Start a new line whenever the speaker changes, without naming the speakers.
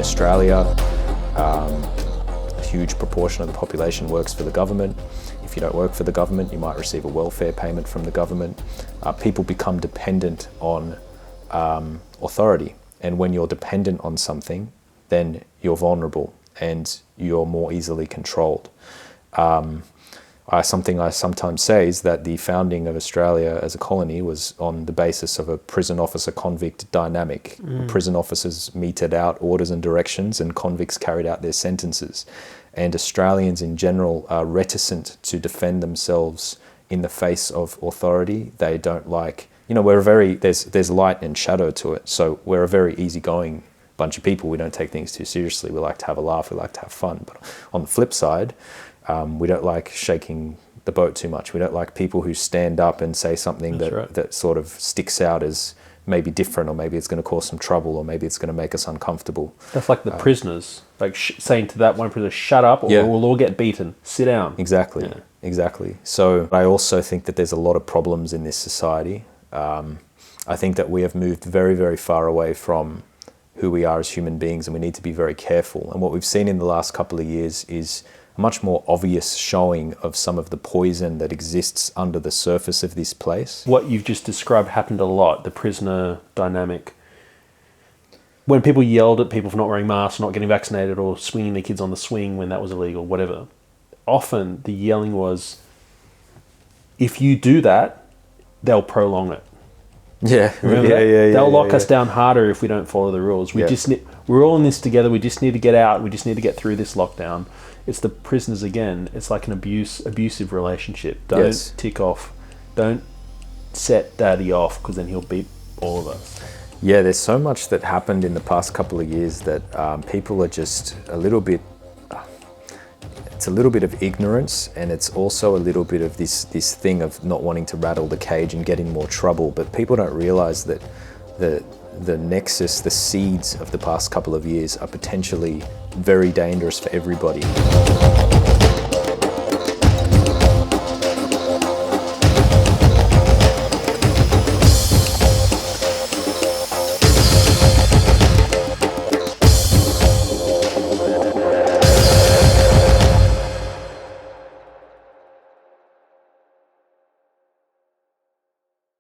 Australia, a huge proportion of the population works for the government. If you don't work for the government, you might receive a welfare payment from the government. People become dependent on authority. And when you're dependent on something, then you're vulnerable and you're more easily controlled. Something I sometimes say is that the founding of Australia as a colony was on the basis of a prison officer-convict dynamic. Prison officers meted out orders and directions, and convicts carried out their sentences. And Australians in general are reticent to defend themselves in the face of authority. They don't like, there's light and shadow to it. So we're a very easygoing bunch of people. We don't take things too seriously. We like to have a laugh. We like to have fun. But on the flip side, we don't like shaking the boat too much. We don't like people who stand up and say something that sort of sticks out as maybe different, or maybe it's going to cause some trouble, or maybe it's going to make us uncomfortable.
That's like the prisoners, like saying to that one prisoner, shut up or we'll all get beaten. Sit down.
Exactly. So I also think that there's a lot of problems in this society. I think that we have moved very, very far away from who we are as human beings, and we need to be very careful. And what we've seen in the last couple of years is a much more obvious showing of some of the poison that exists under the surface of this place.
What you've just described happened a lot, the prisoner dynamic. When people yelled at people for not wearing masks, not getting vaccinated, or swinging their kids on the swing when that was illegal, whatever, often the yelling was, if you do that, they'll prolong it.
Yeah.
They'll lock us down harder if we don't follow the rules. We're all in this together. We just need to get out. We just need to get through this lockdown. It's the prisoners again. It's like an abusive relationship. Don't tick off. Don't set daddy off, because then he'll beat all of us.
Yeah, there's so much that happened in the past couple of years that people are just a little bit. It's a little bit of ignorance, and it's also a little bit of this thing of not wanting to rattle the cage and get in more trouble. But people don't realize that the nexus, the seeds of the past couple of years are potentially very dangerous for everybody.